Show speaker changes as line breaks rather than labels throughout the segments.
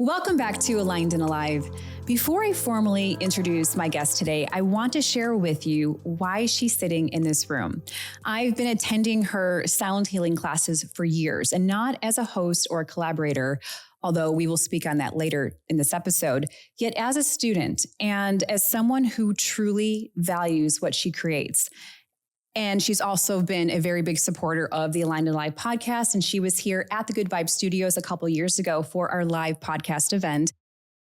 Welcome back to Aligned and Alive. Before I formally introduce my guest today, I want to share with you why she's sitting in this room. I've been attending her sound healing classes for years, and not as a host or a collaborator, although we will speak on that later in this episode, yet as a student and as someone who truly values what she creates. And she's also been a very big supporter of the Aligned and Live podcast. And she was here at the Good Vibe Studios a couple years ago for our live podcast event.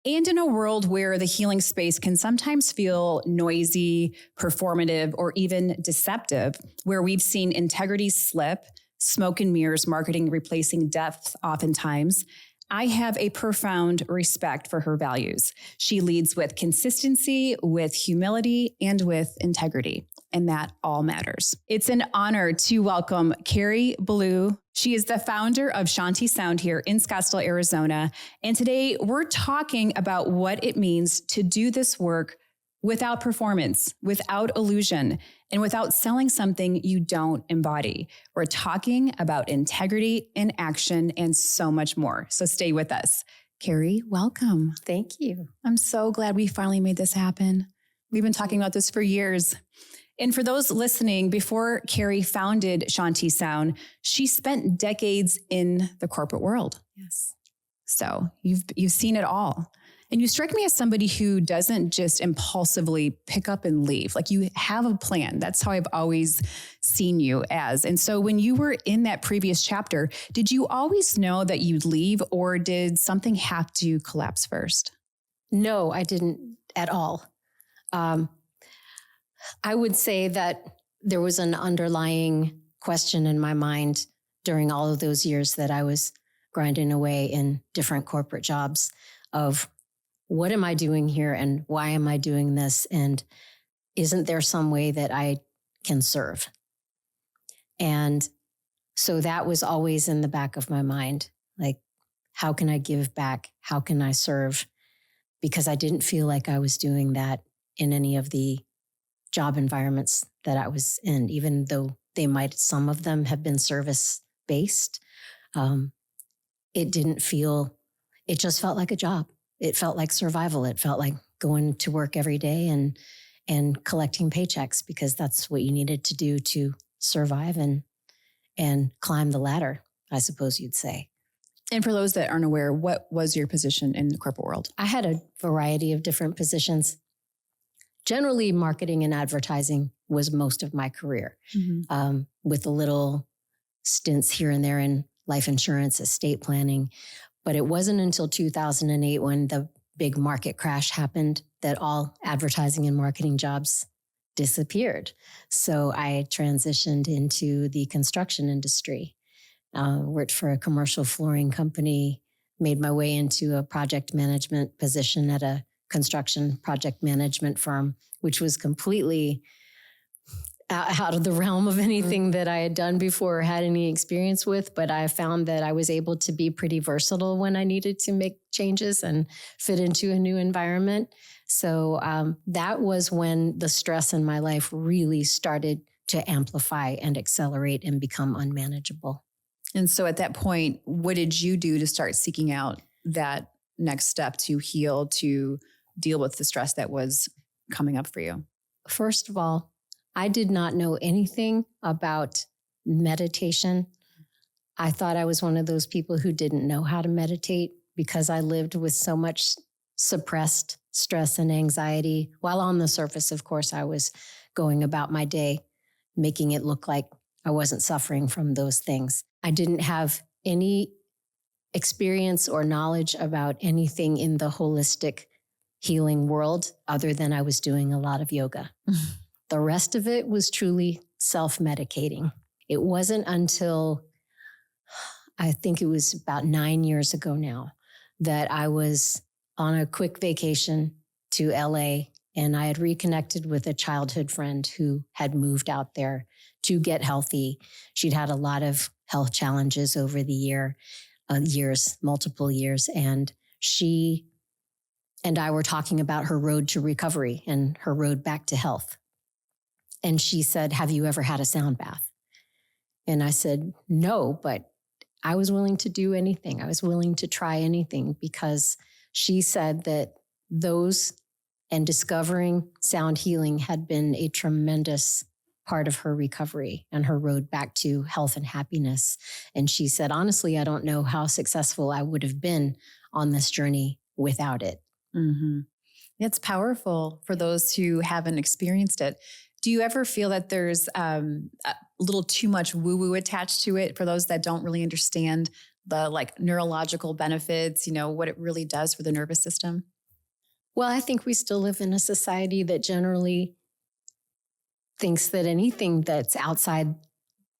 And in a world where the healing space can sometimes feel noisy, performative, or even deceptive, where we've seen integrity slip, smoke and mirrors marketing replacing depth oftentimes, I have a profound respect for her values. She leads with consistency, with humility, and with integrity. And that all matters. It's an honor to welcome Cary Ballou. She is the founder of Shanti Sound here in Scottsdale, Arizona. And today we're talking about what it means to do this work without performance, without illusion, and without selling something you don't embody. We're talking about integrity in action and so much more. So stay with us. Cary, welcome.
Thank you.
I'm so glad we finally made this happen. We've been talking about this for years. And for those listening, before Cary founded Shanti Sound, she spent decades in the corporate world.
Yes.
So you've seen it all. And you strike me as somebody who doesn't just impulsively pick up and leave. Like you have a plan. That's how I've always seen you as. And so when you were in that previous chapter, did you always know that you'd leave, or did something have to collapse first?
No, I didn't at all. I would say that there was an underlying question in my mind during all of those years that I was grinding away in different corporate jobs of what am I doing here and why am I doing this? And isn't there some way that I can serve? And so that was always in the back of my mind. Like, how can I give back? How can I serve? Because I didn't feel like I was doing that in any of the job environments that I was in, even though some of them have been service-based. It just felt like a job. It felt like survival. It felt like going to work every day and collecting paychecks, because that's what you needed to do to survive and climb the ladder, I suppose you'd say.
And for those that aren't aware, what was your position in the corporate world?
I had a variety of different positions. Generally, marketing and advertising was most of my career, with a little stints here and there in life insurance, estate planning. But it wasn't until 2008 when the big market crash happened that all advertising and marketing jobs disappeared. So I transitioned into the construction industry, worked for a commercial flooring company, made my way into a project management position at a construction project management firm, which was completely out of the realm of anything that I had done before or had any experience with. But I found that I was able to be pretty versatile when I needed to make changes and fit into a new environment. So that was when the stress in my life really started to amplify and accelerate and become unmanageable.
And so at that point, what did you do to start seeking out that next step to heal, to deal with the stress that was coming up for you?
First of all, I did not know anything about meditation. I thought I was one of those people who didn't know how to meditate because I lived with so much suppressed stress and anxiety. While on the surface, of course, I was going about my day, making it look like I wasn't suffering from those things. I didn't have any experience or knowledge about anything in the holistic healing world other than I was doing a lot of yoga. The rest of it was truly self-medicating. It wasn't until, I think it was about 9 years ago now, that I was on a quick vacation to LA, and I had reconnected with a childhood friend who had moved out there to get healthy. She'd had a lot of health challenges over the multiple years, and she and I were talking about her road to recovery and her road back to health. And she said, "Have you ever had a sound bath?" And I said, "No," but I was willing to do anything. I was willing to try anything because She said that those and discovering sound healing had been a tremendous part of her recovery and her road back to health and happiness. And she said, honestly, I don't know how successful I would have been on this journey without it.
Mm-hmm. It's powerful for those who haven't experienced it. Do you ever feel that there's a little too much woo-woo attached to it for those that don't really understand the like neurological benefits, what it really does for the nervous system?
Well, I think we still live in a society that generally thinks that anything that's outside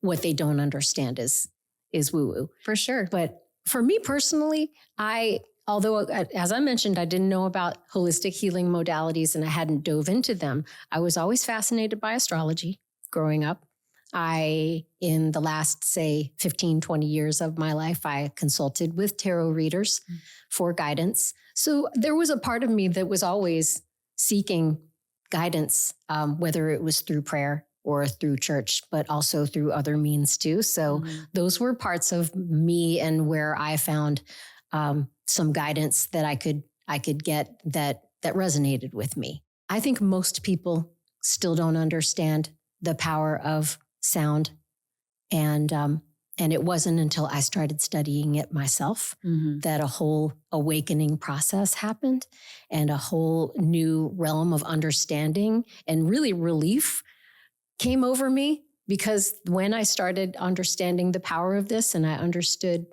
what they don't understand is woo-woo.
For sure.
But for me personally, although as I mentioned, I didn't know about holistic healing modalities and I hadn't dove into them, I was always fascinated by astrology growing up. In the last, say, 15, 20 years of my life, I consulted with tarot readers for guidance. So there was a part of me that was always seeking guidance, whether it was through prayer or through church, but also through other means too. So those were parts of me and where I found some guidance that I could get that resonated with me. I think most people still don't understand the power of sound. And it wasn't until I started studying it myself that a whole awakening process happened and a whole new realm of understanding and really relief came over me, because when I started understanding the power of this and I understood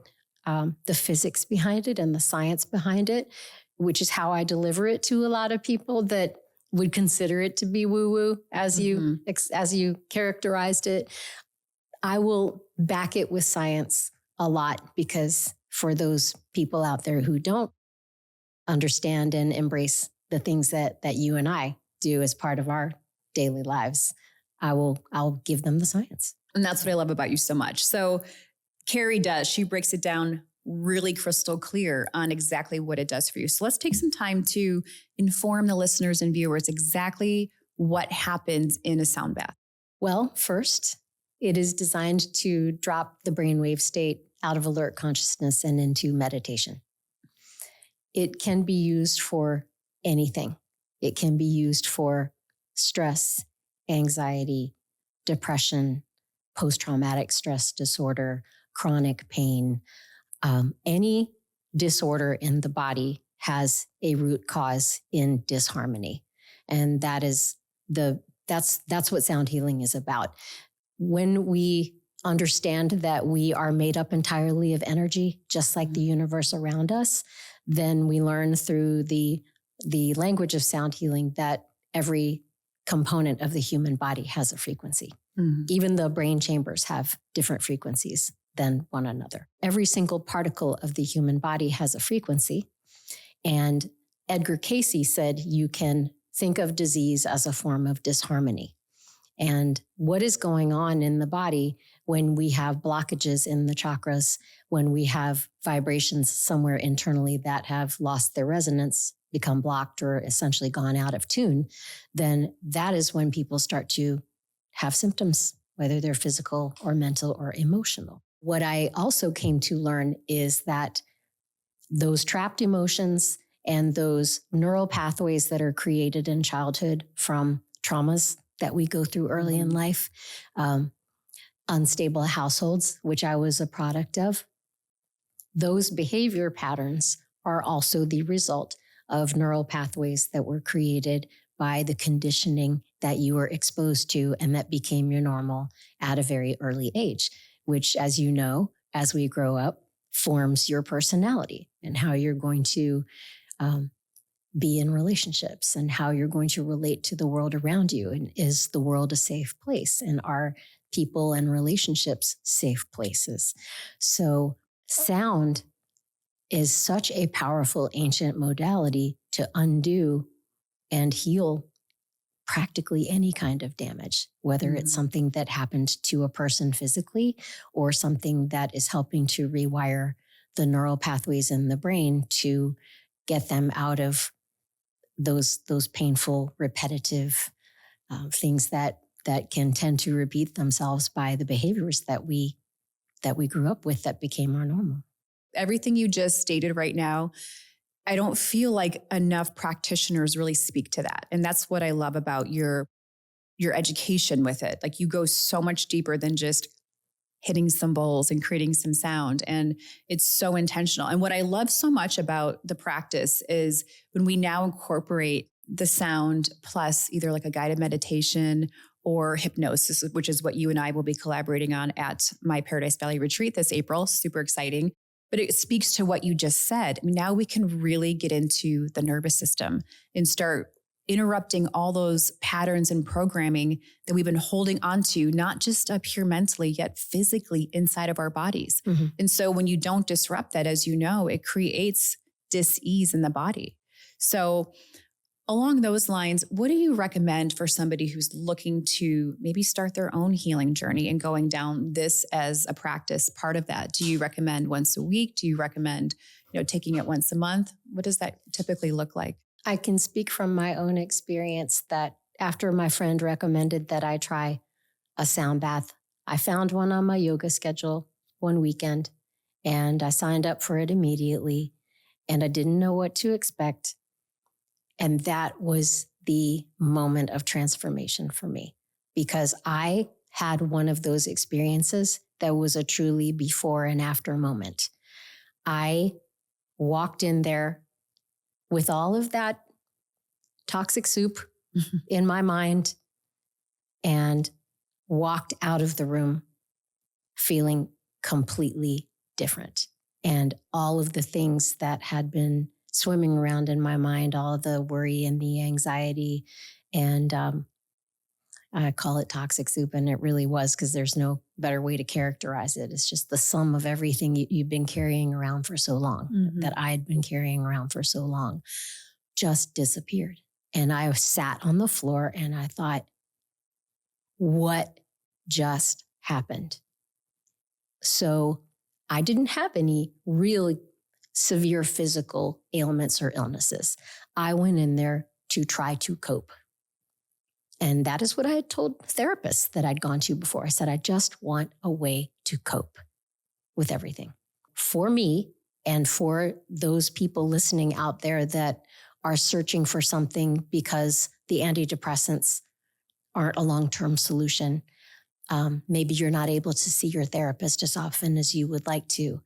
the physics behind it and the science behind it, which is how I deliver it to a lot of people that would consider it to be woo-woo, as you characterized it. I will back it with science a lot, because for those people out there who don't understand and embrace the things that you and I do as part of our daily lives, I'll give them the science.
And that's what I love about you so much. So Cary she breaks it down really crystal clear on exactly what it does for you. So let's take some time to inform the listeners and viewers exactly what happens in a sound bath.
Well, first, it is designed to drop the brainwave state out of alert consciousness and into meditation. It can be used for anything. It can be used for stress, anxiety, depression, post-traumatic stress disorder, chronic pain. Any disorder in the body has a root cause in disharmony. And that's what sound healing is about. When we understand that we are made up entirely of energy, just like the universe around us, then we learn through the language of sound healing that every component of the human body has a frequency. Even the brain chambers have different frequencies than one another. Every single particle of the human body has a frequency. And Edgar Cayce said you can think of disease as a form of disharmony. And what is going on in the body when we have blockages in the chakras, when we have vibrations somewhere internally that have lost their resonance, become blocked, or essentially gone out of tune, then that is when people start to have symptoms, whether they're physical or mental or emotional. What I also came to learn is that those trapped emotions and those neural pathways that are created in childhood from traumas that we go through early in life, unstable households, which I was a product of, those behavior patterns are also the result of neural pathways that were created by the conditioning that you were exposed to and that became your normal at a very early age, which, as you know, as we grow up, forms your personality and how you're going to be in relationships and how you're going to relate to the world around you. And is the world a safe place? And are people and relationships safe places? So sound is such a powerful ancient modality to undo and heal practically any kind of damage, whether it's something that happened to a person physically or something that is helping to rewire the neural pathways in the brain to get them out of those painful, repetitive things that can tend to repeat themselves by the behaviors that we grew up with that became our normal.
Everything you just stated right now I don't feel like enough practitioners really speak to that. And that's what I love about your education with it. Like you go so much deeper than just hitting some bowls and creating some sound. And it's so intentional. And what I love so much about the practice is when we now incorporate the sound plus either like a guided meditation or hypnosis, which is what you and I will be collaborating on at my Paradise Valley retreat this April. Super exciting. But it speaks to what you just said. I mean, now we can really get into the nervous system and start interrupting all those patterns and programming that we've been holding onto, not just up here mentally, yet physically inside of our bodies. Mm-hmm. And so when you don't disrupt that, as you know, it creates dis-ease in the body. So along those lines, what do you recommend for somebody who's looking to maybe start their own healing journey and going down this as a practice part of that? Do you recommend once a week? Do you recommend, taking it once a month? What does that typically look like?
I can speak from my own experience that after my friend recommended that I try a sound bath, I found one on my yoga schedule one weekend and I signed up for it immediately and I didn't know what to expect. And that was the moment of transformation for me because I had one of those experiences that was a truly before and after moment. I walked in there with all of that toxic soup in my mind and walked out of the room feeling completely different. And all of the things that had been swimming around in my mind, all of the worry and the anxiety, and I call it toxic soup, and it really was because there's no better way to characterize it. It's just the sum of everything you've been carrying around for so long, that I had been carrying around for so long, just disappeared. And I sat on the floor and I thought, what just happened? So I didn't have any really severe physical ailments or illnesses. I went in there to try to cope. And that is what I had told therapists that I'd gone to before. I said, I just want a way to cope with everything. For me, and for those people listening out there that are searching for something because the antidepressants aren't a long-term solution. Maybe you're not able to see your therapist as often as you would like to.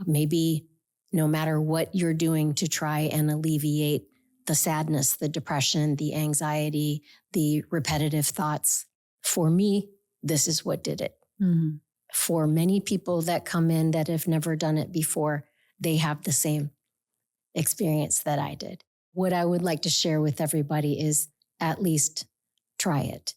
Maybe no matter what you're doing to try and alleviate the sadness, the depression, the anxiety, the repetitive thoughts. For me, this is what did it. Mm-hmm. For many people that come in that have never done it before, they have the same experience that I did. What I would like to share with everybody is at least try it,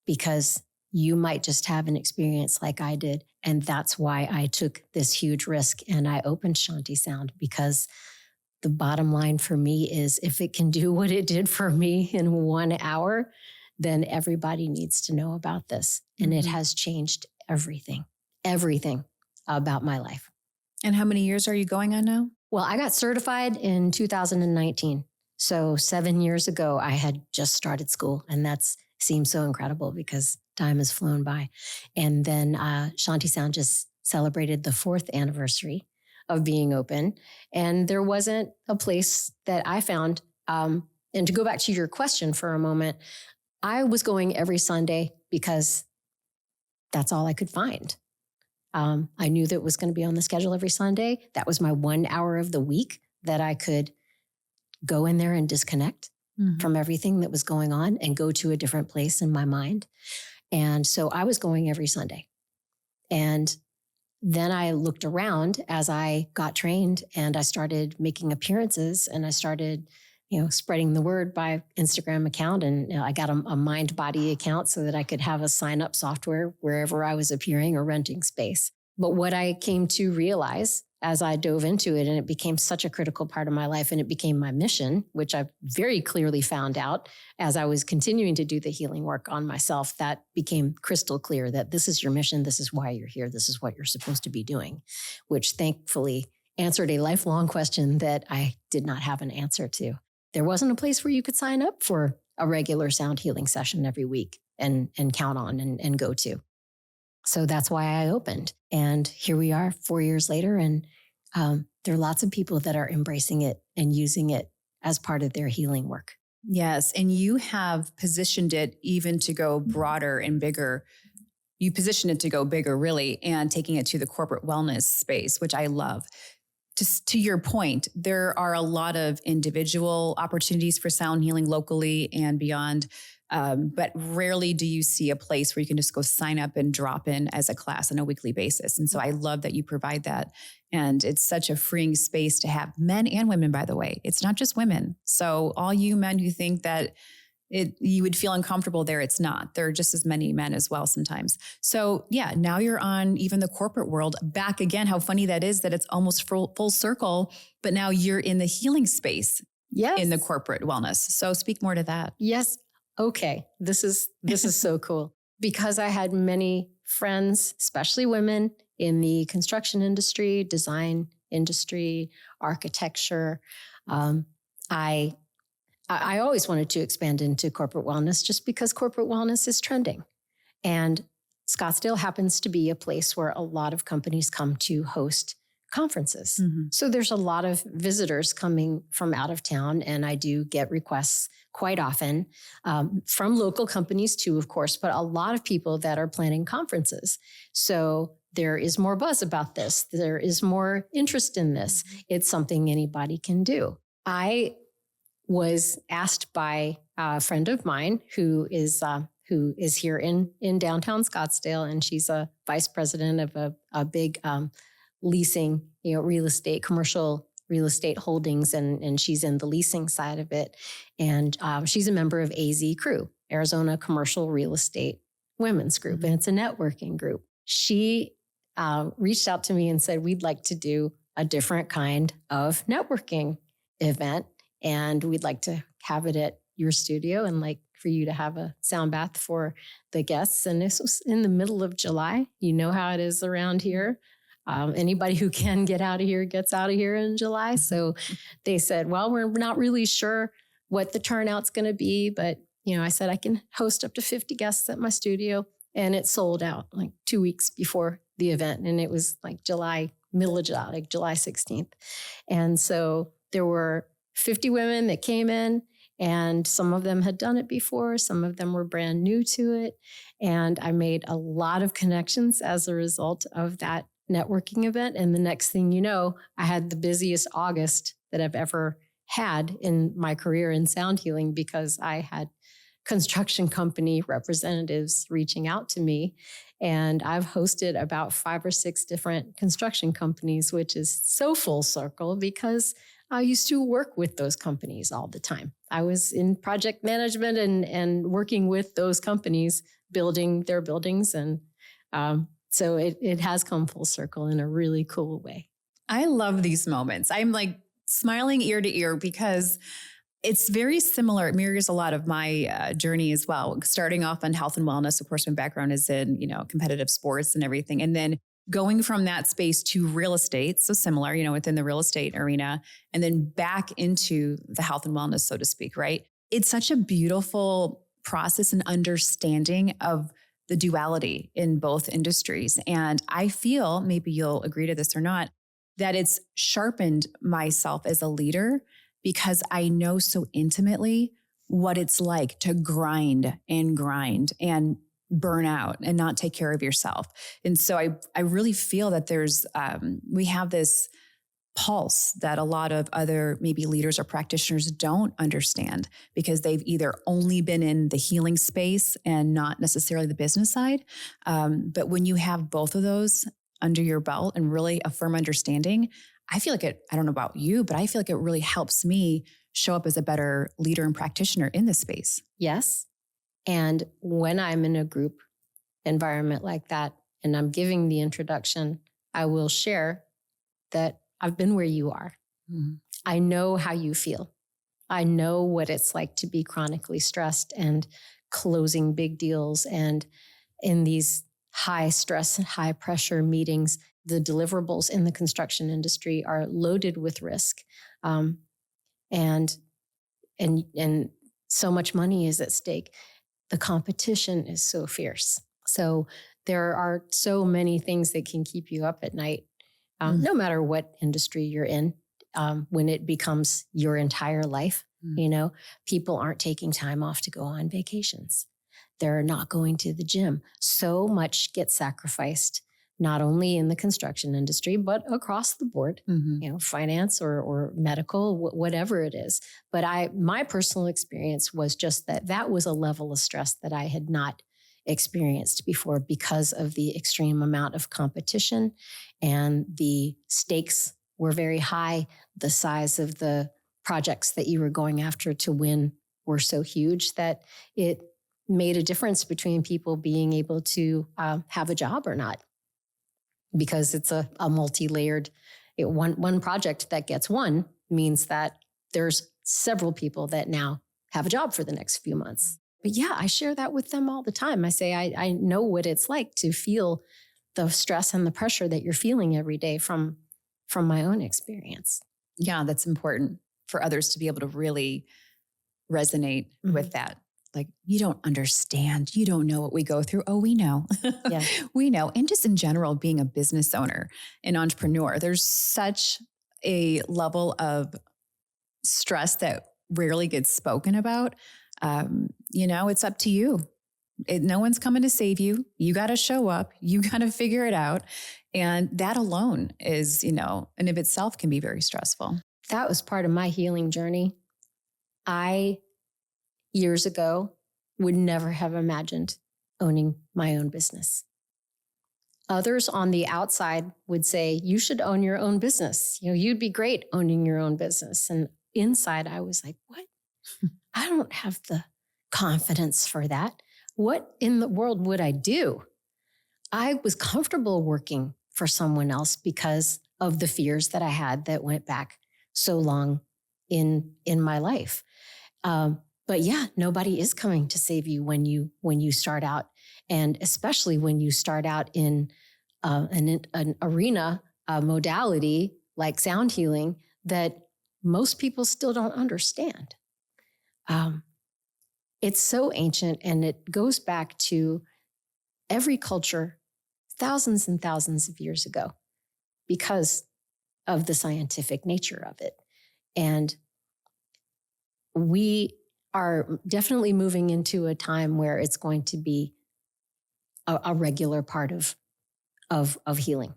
because you might just have an experience like I did. And that's why I took this huge risk and I opened Shanti Sound, because the bottom line for me is if it can do what it did for me in 1 hour, then everybody needs to know about this. And it has changed everything about my life.
And how many years are you going on now?
Well, I got certified in 2019. So 7 years ago, I had just started school, and that seems so incredible because time has flown by. And then Shanti Sound just celebrated the 4th anniversary of being open. And there wasn't a place that I found. And to go back to your question for a moment, I was going every Sunday because that's all I could find. I knew that it was going to be on the schedule every Sunday. That was my 1 hour of the week that I could go in there and disconnect from everything that was going on and go to a different place in my mind. And so I was going every Sunday. And then I looked around as I got trained and I started making appearances and I started, spreading the word by Instagram account. And I got a mind body account so that I could have a sign up software wherever I was appearing or renting space. But what I came to realize as I dove into it, and it became such a critical part of my life and it became my mission, which I very clearly found out as I was continuing to do the healing work on myself, that became crystal clear that this is your mission. This is why you're here. This is what you're supposed to be doing, which thankfully answered a lifelong question that I did not have an answer to. There wasn't a place where you could sign up for a regular sound healing session every week and count on and go to. So that's why I opened. And here we are 4 years later, and there are lots of people that are embracing it and using it as part of their healing work.
Yes. And you have positioned it even to go broader and bigger. You position it to go bigger, really, and taking it to the corporate wellness space, which I love. Just to your point, there are a lot of individual opportunities for sound healing locally and beyond. But rarely do you see a place where you can just go sign up and drop in as a class on a weekly basis. And so I love that you provide that. And it's such a freeing space to have men and women, by the way. It's not just women. So all you men who think that you would feel uncomfortable there, it's not. There are just as many men as well sometimes. So yeah, now you're on even the corporate world back again. How funny that is that it's almost full circle, but now you're in the healing space.
Yes.
In the corporate wellness. So speak more to that.
Yes. Okay. This is so cool because I had many friends, especially women in the construction industry, design industry, architecture. I always wanted to expand into corporate wellness just because corporate wellness is trending. And Scottsdale happens to be a place where a lot of companies come to host conferences. Mm-hmm. So there's a lot of visitors coming from out of town, and I do get requests quite often from local companies too, of course, but a lot of people that are planning conferences. So there is more buzz about this. There is more interest in this. Mm-hmm. It's something anybody can do. I was asked by a friend of mine who is here in downtown Scottsdale, and she's a vice president of a big leasing, real estate, commercial real estate holdings, and she's in the leasing side of it. And she's a member of AZ Crew, Arizona Commercial Real Estate Women's Group, mm-hmm. and it's a networking group. She reached out to me and said, we'd like to do a different kind of networking event, and we'd like to have it at your studio and like for you to have a sound bath for the guests. And this was in the middle of July. You know how it is around here. Anybody who can get out of here gets out of here in July. So they said, well, we're not really sure what the turnout's going to be, but I said I can host up to 50 guests at my studio, and it sold out like 2 weeks before the event. And it was like middle of July, like July 16th. And so there were 50 women that came in, and some of them had done it before. Some of them were brand new to it. And I made a lot of connections as a result of that networking event. And the next thing you know, I had the busiest August that I've ever had in my career in sound healing, because I had construction company representatives reaching out to me. And I've hosted about 5 or 6 different construction companies, which is so full circle because I used to work with those companies all the time. I was in project management and working with those companies, building their buildings. And so it has come full circle in a really cool way.
I love these moments. I'm like smiling ear to ear because it's very similar. It mirrors a lot of my journey as well. Starting off on health and wellness. Of course, my background is in, competitive sports and everything. And then going from that space to real estate, so similar, within the real estate arena, and then back into the health and wellness, so to speak, right? It's such a beautiful process and understanding of the duality in both industries. And I feel, maybe you'll agree to this or not, that it's sharpened myself as a leader because I know so intimately what it's like to grind and burn out and not take care of yourself. And so I really feel that we have this pulse that a lot of other maybe leaders or practitioners don't understand because they've either only been in the healing space and not necessarily the business side. But when you have both of those under your belt and really a firm understanding, I feel like I don't know about you, but I feel like it really helps me show up as a better leader and practitioner in this space.
Yes. And when I'm in a group environment like that, and I'm giving the introduction, I will share that I've been where you are. Mm-hmm. I know how you feel. I know what it's like to be chronically stressed and closing big deals. And in these high stress and high pressure meetings, the deliverables in the construction industry are loaded with risk. And so much money is at stake. The competition is so fierce. So there are so many things that can keep you up at night. no matter what industry you're in, when it becomes your entire life, people aren't taking time off to go on vacations. They're not going to the gym. So much gets sacrificed, not only in the construction industry, but across the board, finance or medical, whatever it is. But my personal experience was just that was a level of stress that I had not experienced before because of the extreme amount of competition, and the stakes were very high. The size of the projects that you were going after to win were so huge that it made a difference between people being able to have a job or not, because it's a multi-layered, one project that gets won means that there's several people that now have a job for the next few months. But yeah, I share that with them all the time. I say, I know what it's like to feel the stress and the pressure that you're feeling every day from my own experience.
Yeah, that's important for others to be able to really resonate with that. Like, you don't understand. You don't know what we go through. Oh, we know.
Yeah.
We know. And just in general, being a business owner, an entrepreneur, there's such a level of stress that rarely gets spoken about. It's up to you. No one's coming to save you. You got to show up. You got to figure it out. And that alone is, in of itself can be very stressful.
That was part of my healing journey. Years ago, would never have imagined owning my own business. Others on the outside would say, you should own your own business. You'd be great owning your own business. And inside, I was like, what? I don't have the confidence for that. What in the world would I do? I was comfortable working for someone else because of the fears that I had that went back so long in my life. But yeah, nobody is coming to save you when you start out, and especially when you start out in an arena, a modality like sound healing that most people still don't understand. It's so ancient, and it goes back to every culture thousands and thousands of years ago because of the scientific nature of it. And we are definitely moving into a time where it's going to be a regular part of healing.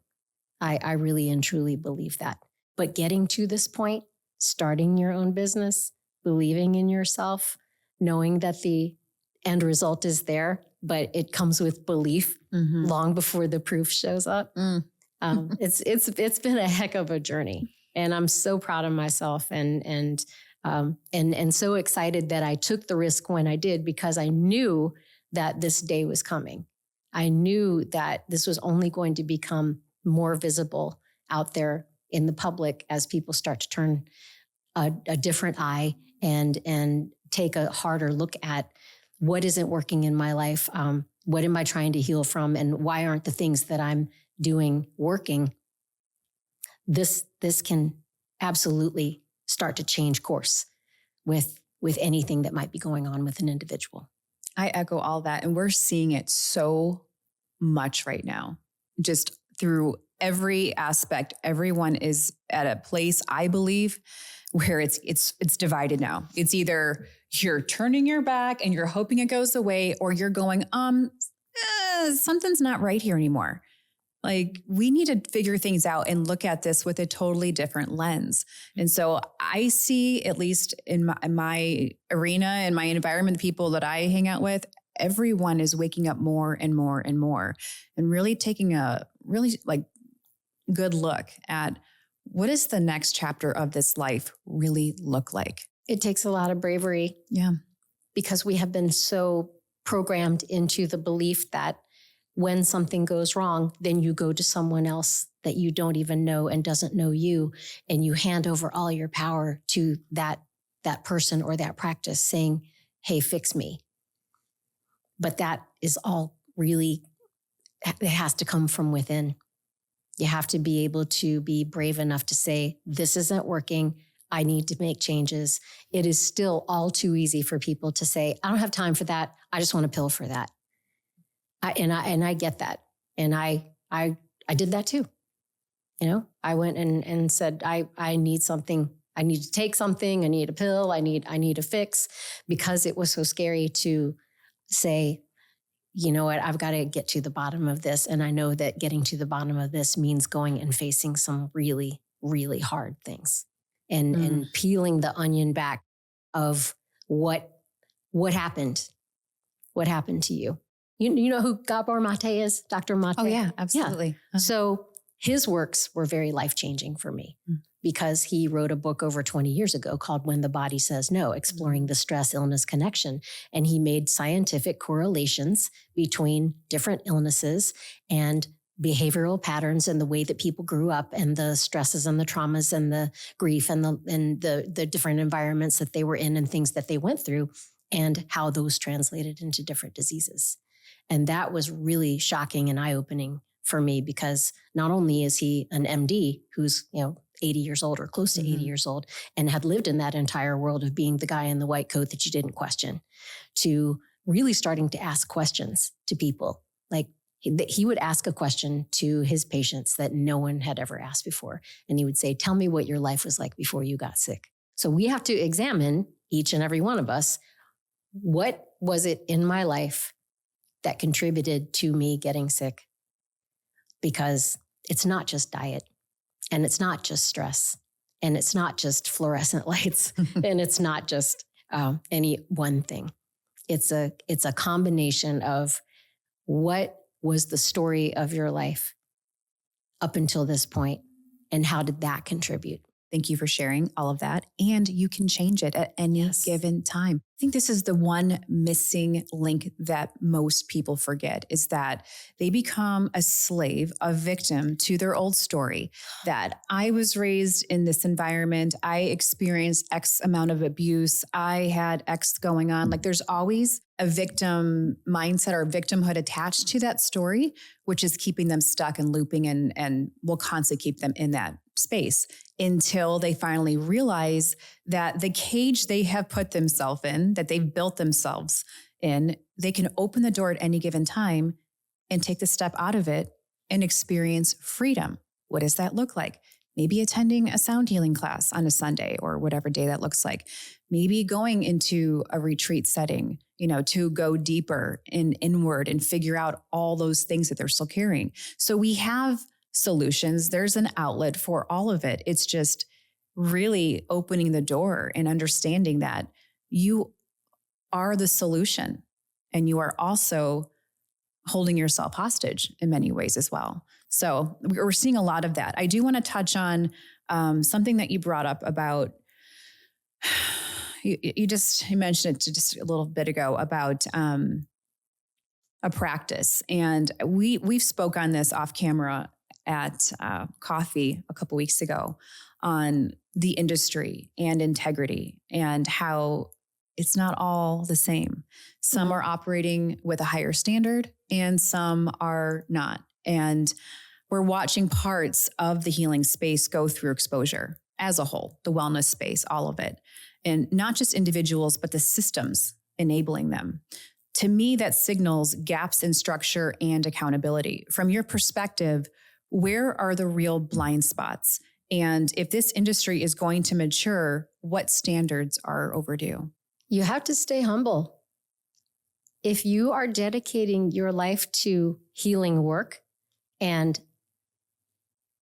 I really and truly believe that. But getting to this point, starting your own business, believing in yourself, knowing that the end result is there, but it comes with belief long before the proof shows up. It's been a heck of a journey, and I'm so proud of myself and so excited that I took the risk when I did, because I knew that this day was coming. I knew that this was only going to become more visible out there in the public as people start to turn a different eye and take a harder look at what isn't working in my life. What am I trying to heal from? And why aren't the things that I'm doing working? This can absolutely start to change course with anything that might be going on with an individual.
I echo all that. And we're seeing it so much right now, just through every aspect. Everyone is at a place, I believe, where it's divided now. It's either you're turning your back and you're hoping it goes away, or you're going, something's not right here anymore. Like, we need to figure things out and look at this with a totally different lens. And so I see, at least in my arena and my environment, the people that I hang out with, everyone is waking up more and more and more, and really taking a really good look at what does the next chapter of this life really look like?
It takes a lot of bravery.
Yeah.
Because we have been so programmed into the belief that when something goes wrong, then you go to someone else that you don't even know and doesn't know you, and you hand over all your power to that person or that practice, saying, hey, fix me. But that is all really, it has to come from within. You have to be able to be brave enough to say, this isn't working. I need to make changes. It is still all too easy for people to say, I don't have time for that. I just want a pill for that. I get that. And I did that too. I went and said, I need something. I need to take something. I need a pill. I need a fix, because it was so scary to say, you know what, I've got to get to the bottom of this. And I know that getting to the bottom of this means going and facing some really, really hard things and peeling the onion back of what happened. What happened to you? You know who Gabor Mate is? Dr. Mate?
Oh, yeah, absolutely.
Yeah. So his works were very life-changing for me because he wrote a book over 20 years ago called When the Body Says No, exploring the stress-illness connection. And he made scientific correlations between different illnesses and behavioral patterns and the way that people grew up and the stresses and the traumas and the grief and the different environments that they were in and things that they went through and how those translated into different diseases. And that was really shocking and eye-opening for me, because not only is he an MD who's, 80 years old or close to 80 years old and had lived in that entire world of being the guy in the white coat that you didn't question, to really starting to ask questions to people. Like he would ask a question to his patients that no one had ever asked before. And he would say, tell me what your life was like before you got sick. So we have to examine, each and every one of us, what was it in my life that contributed to me getting sick? Because it's not just diet, and it's not just stress, and it's not just fluorescent lights, and it's not just any one thing. It's a combination of what was the story of your life up until this point, and how did that contribute?
Thank you for sharing all of that. And you can change it at any given time. I think this is the one missing link that most people forget, is that they become a slave, a victim to their old story, that I was raised in this environment. I experienced X amount of abuse. I had X going on. Like there's always a victim mindset or victimhood attached to that story, which is keeping them stuck and looping and will constantly keep them in that space until they finally realize that the cage they have put themselves in, that they've built themselves in, they can open the door at any given time and take the step out of it and experience freedom. What does that look like? Maybe attending a sound healing class on a Sunday or whatever day that looks like. Maybe going into a retreat setting, to go deeper inward and figure out all those things that they're still carrying. So we have solutions. There's an outlet for all of it. It's just really opening the door and understanding that you are the solution, and you are also holding yourself hostage in many ways as well. So we're seeing a lot of that. I do want to touch on something that you brought up about, you mentioned it just a little bit ago about a practice. And we've spoke on this off camera at coffee a couple weeks ago on the industry and integrity and how it's not all the same. Some are operating with a higher standard and some are not. And we're watching parts of the healing space go through exposure as a whole, the wellness space, all of it. And not just individuals, but the systems enabling them. To me, that signals gaps in structure and accountability. From your perspective, where are the real blind spots? And if this industry is going to mature, what standards are overdue?
You have to stay humble. If you are dedicating your life to healing work and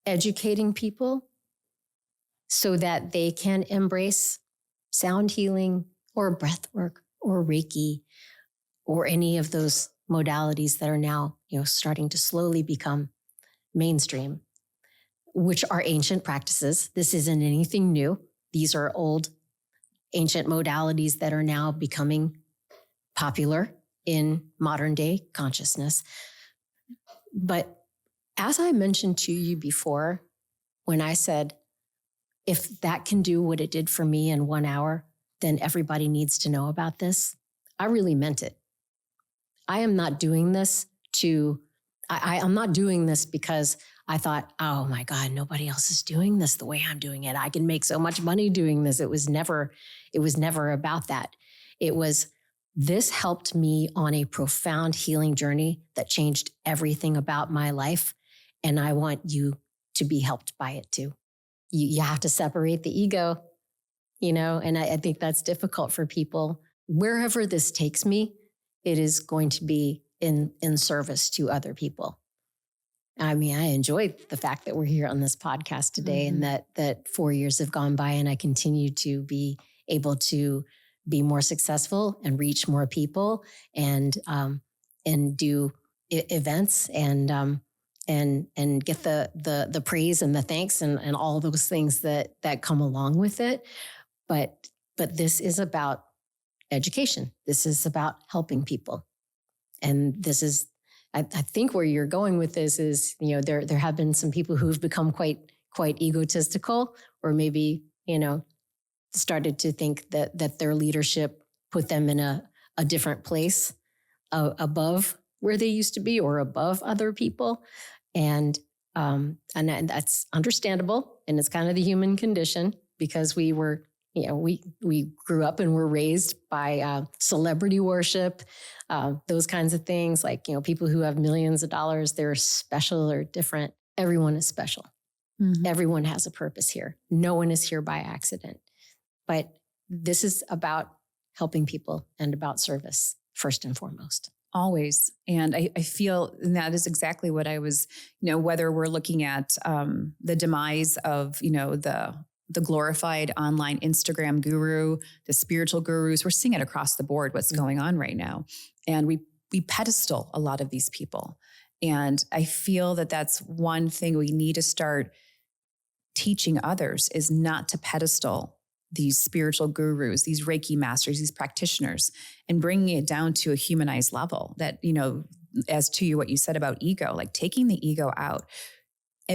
educating people so that they can embrace sound healing or breath work or Reiki or any of those modalities that are now, starting to slowly become mainstream, which are ancient practices. This isn't anything new. These are old, ancient modalities that are now becoming popular in modern day consciousness. But as I mentioned to you before, when I said, if that can do what it did for me in 1 hour, then everybody needs to know about this, I really meant it. I am not doing this I'm not doing this because I thought, oh my God, nobody else is doing this the way I'm doing it. I can make so much money doing this. It was never about that. It was, this helped me on a profound healing journey that changed everything about my life. And I want you to be helped by it too. You have to separate the ego, and I think that's difficult for people. Wherever this takes me, it is going to be in service to other people. I mean, I enjoy the fact that we're here on this podcast today, and that 4 years have gone by, and I continue to be able to be more successful and reach more people, and do events and get the praise and the thanks and all those things that come along with it. But this is about education. This is about helping people, and this is. I think where you're going with this is, there have been some people who've become quite egotistical, or maybe, started to think that their leadership put them in a different place above where they used to be, or above other people. And that's understandable. And it's kind of the human condition, because we were, we grew up and were raised by celebrity worship, those kinds of things, like, people who have millions of dollars, they're special or different. Everyone is special. Mm-hmm. Everyone has a purpose here. No one is here by accident. But this is about helping people and about service, first and foremost.
Always. And I feel that is exactly what I was, whether we're looking at the demise of, the glorified online Instagram guru, the spiritual gurus, we're seeing it across the board, what's going on right now. And we pedestal a lot of these people. And I feel that that's one thing we need to start teaching others, is not to pedestal these spiritual gurus, these Reiki masters, these practitioners, and bringing it down to a humanized level that, as to what you said about ego, like taking the ego out.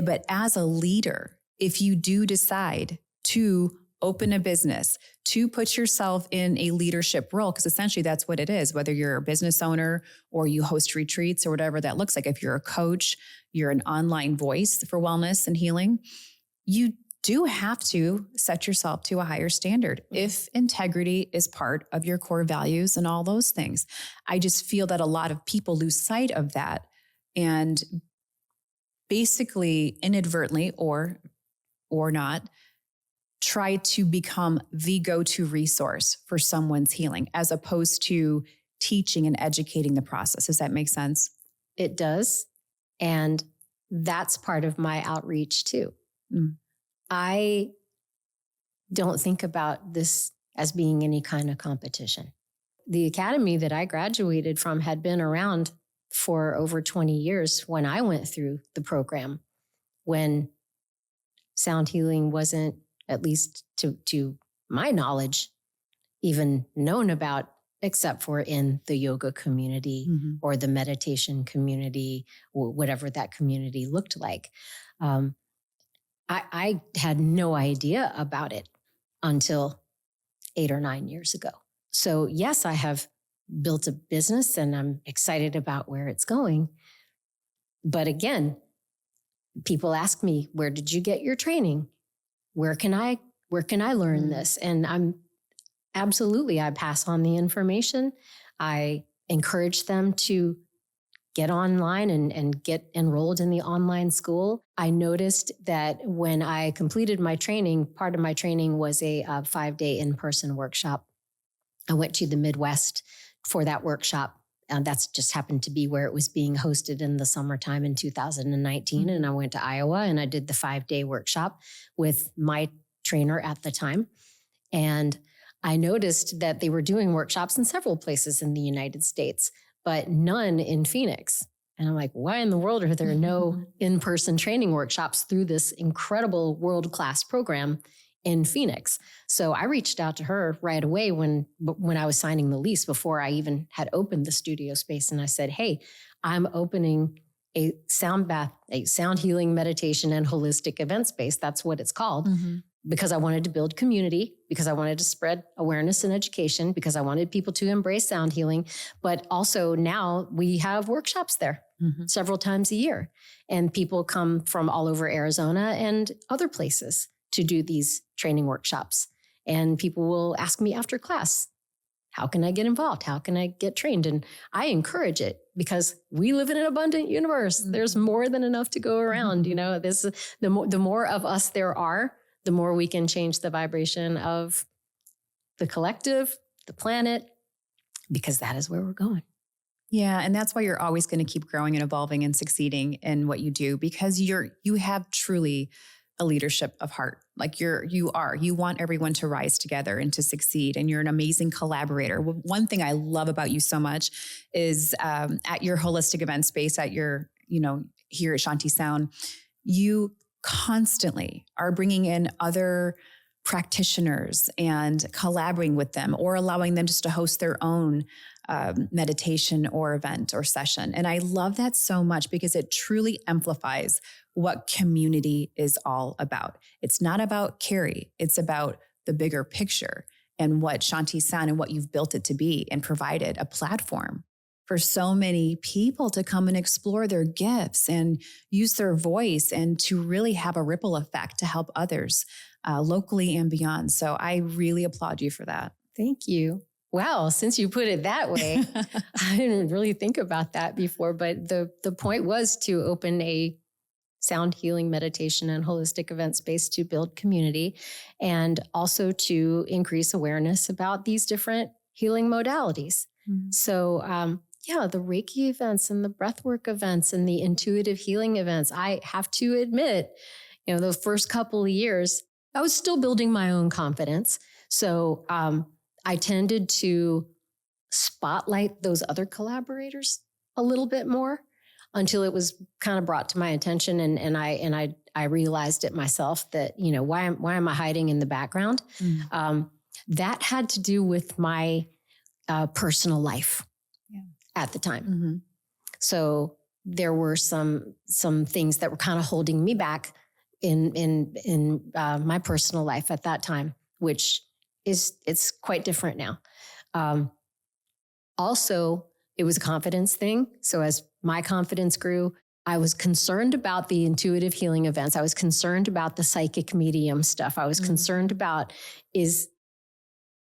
But as a leader, if you do decide to open a business, to put yourself in a leadership role, because essentially that's what it is, whether you're a business owner or you host retreats or whatever that looks like. If you're a coach, you're an online voice for wellness and healing, you do have to set yourself to a higher standard if integrity is part of your core values and all those things. I just feel that a lot of people lose sight of that and basically inadvertently or not try to become the go-to resource for someone's healing, as opposed to teaching and educating the process. Does that make sense?
It does. And that's part of my outreach too. Mm. I don't think about this as being any kind of competition. The academy that I graduated from had been around for over 20 years when I went through the program, when sound healing wasn't, at least to my knowledge, even known about, except for in the yoga community or the meditation community, or whatever that community looked like. I had no idea about it until 8 or 9 years ago. So yes, I have built a business and I'm excited about where it's going. But again, people ask me, where did you get your training? Where can I learn this? And I pass on the information. I encourage them to get online and get enrolled in the online school. I noticed that when I completed my training, part of my training was a 5-day in-person workshop. I went to the Midwest for that workshop. And that's just happened to be where it was being hosted in the summertime in 2019. And I went to Iowa and I did the 5-day workshop with my trainer at the time. And I noticed that they were doing workshops in several places in the United States, but none in Phoenix. And I'm like, why in the world are there no in-person training workshops through this incredible world-class program in Phoenix? So I reached out to her right away when I was signing the lease, before I even had opened the studio space. And I said, hey, I'm opening a sound bath, a sound healing, meditation, and holistic event space. That's what it's called. Because I wanted to build community, because I wanted to spread awareness and education, because I wanted people to embrace sound healing. But also now we have workshops there several times a year. And people come from all over Arizona and other places to do these training workshops. And people will ask me after class, how can I get involved? How can I get trained? And I encourage it because we live in an abundant universe. There's more than enough to go around. You know, the more of us there are, the more we can change the vibration of the collective, the planet, because that is where we're going.
Yeah. And that's why you're always going to keep growing and evolving and succeeding in what you do, because you have truly a leadership of heart. Like you want everyone to rise together and to succeed. And you're an amazing collaborator. One thing I love about you so much is at your holistic event space, at your, here at Shanti Sound, you constantly are bringing in other practitioners and collaborating with them, or allowing them just to host their own meditation or event or session. And I love that so much because it truly amplifies what community is all about. It's not about Cary. It's about the bigger picture and what Shanti Sound and what you've built it to be, and provided a platform for so many people to come and explore their gifts and use their voice, and to really have a ripple effect to help others locally and beyond. So I really applaud you for that.
Thank you. Wow, since you put it that way, I didn't really think about that before, but the point was to open a sound healing, meditation, and holistic event space to build community, and also to increase awareness about these different healing modalities. Mm-hmm. So, the Reiki events and the breathwork events and the intuitive healing events, I have to admit, the first couple of years, I was still building my own confidence. So, I tended to spotlight those other collaborators a little bit more until it was kind of brought to my attention, and I realized it myself that why am I hiding in the background? That had to do with my personal life at the time. Mm-hmm. So there were some things that were kind of holding me back in my personal life at that time, which it's quite different now. Also, it was a confidence thing. So as my confidence grew, I was concerned about the intuitive healing events. I was concerned about the psychic medium stuff. I was concerned about, is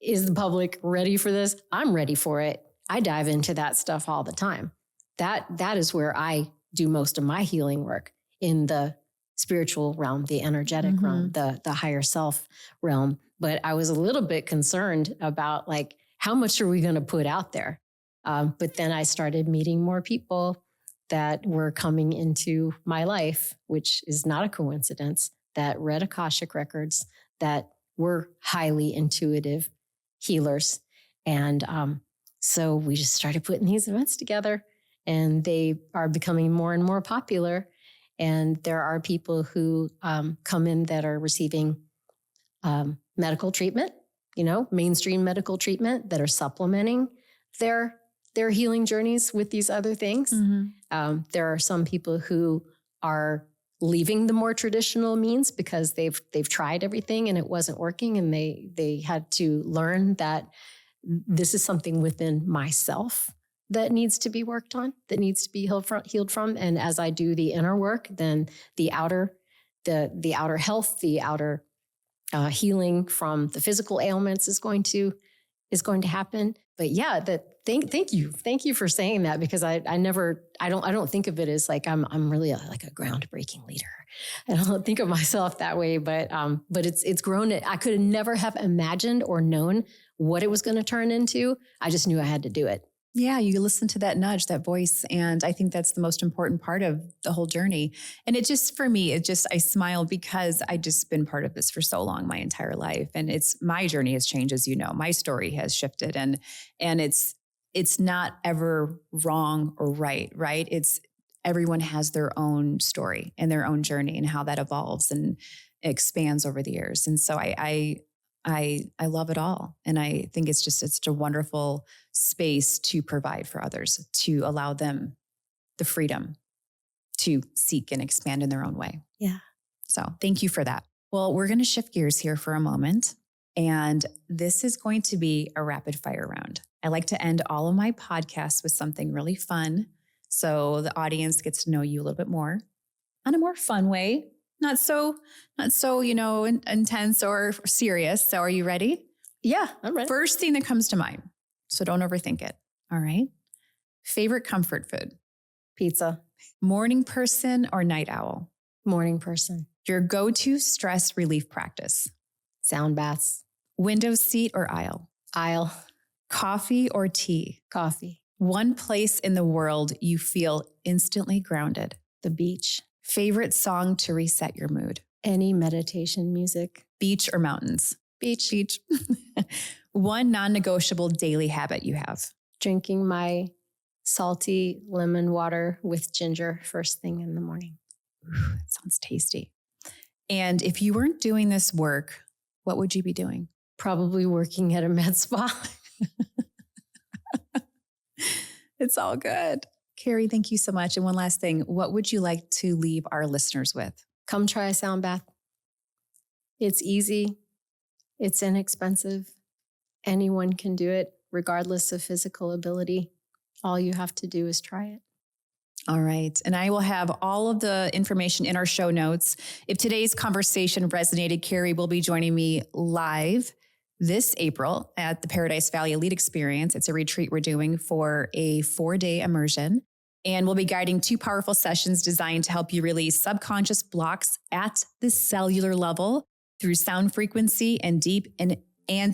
the public ready for this? I'm ready for it. I dive into that stuff all the time. That is where I do most of my healing work, in the spiritual realm, the energetic realm, the higher self realm. But I was a little bit concerned about, like, how much are we going to put out there? But then I started meeting more people that were coming into my life, which is not a coincidence, that read Akashic records, that were highly intuitive healers. And so we just started putting these events together, and they are becoming more and more popular. And there are people who come in that are receiving medical treatment, mainstream medical treatment, that are supplementing their healing journeys with these other things. Mm-hmm. There are some people who are leaving the more traditional means because they've tried everything and it wasn't working, and they had to learn that this is something within myself that needs to be worked on, that needs to be healed from. And as I do the inner work, then the outer health, the outer healing from the physical ailments is going to happen. But yeah, thank you for saying that, because I don't think of it as like I'm really like a groundbreaking leader. I don't think of myself that way, but it's grown. I could never have imagined or known what it was going to turn into. I just knew I had to do it.
Yeah, you listen to that nudge, that voice. And I think that's the most important part of the whole journey. And for me, I smile because I just been part of this for so long, my entire life. And my journey has changed, as you know, my story has shifted, and it's not ever wrong or right? Everyone has their own story and their own journey, and how that evolves and expands over the years. And so I love it all. And I think it's a wonderful space to provide for others, to allow them the freedom to seek and expand in their own way.
Yeah.
So thank you for that. Well, we're going to shift gears here for a moment. And this is going to be a rapid fire round. I like to end all of my podcasts with something really fun, so the audience gets to know you a little bit more on a more fun way. Not so, intense or serious. So are you ready?
Yeah, I'm ready.
First thing that comes to mind, So don't overthink it. All right. Favorite comfort food?
Pizza.
Morning person or night owl?
Morning person.
Your go-to stress relief practice?
Sound baths.
Window seat or aisle?
Aisle.
Coffee or tea?
Coffee.
One place in the world you feel instantly grounded?
The beach.
Favorite song to reset your mood?
Any meditation music.
Beach or mountains?
Beach.
Beach. One non-negotiable daily habit you have?
Drinking my salty lemon water with ginger first thing in the morning.
Ooh, that sounds tasty. And if you weren't doing this work, what would you be doing?
Probably working at a med spa.
It's all good. Cary, thank you so much. And one last thing, what would you like to leave our listeners with?
Come try a sound bath. It's easy. It's inexpensive. Anyone can do it, regardless of physical ability. All you have to do is try it.
All right. And I will have all of the information in our show notes. If today's conversation resonated, Cary will be joining me live this April at the Paradise Valley Elite Experience. It's a retreat we're doing for a 4-day immersion. And we'll be guiding 2 powerful sessions designed to help you release subconscious blocks at the cellular level through sound frequency and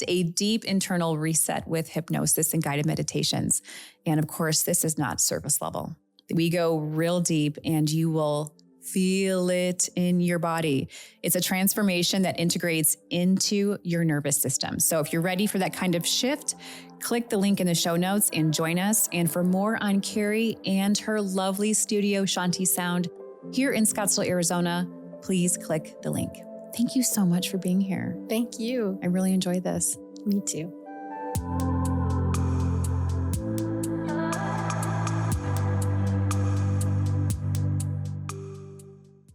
a deep internal reset with hypnosis and guided meditations. And of course, this is not surface level. We go real deep and you will feel it in your body. It's a transformation that integrates into your nervous system. So if you're ready for that kind of shift, click the link in the show notes and join us. And for more on Cary and her lovely studio, Shanti Sound, here in Scottsdale, Arizona, please click the link. Thank you so much for being here.
Thank you.
I really enjoyed this.
Me too.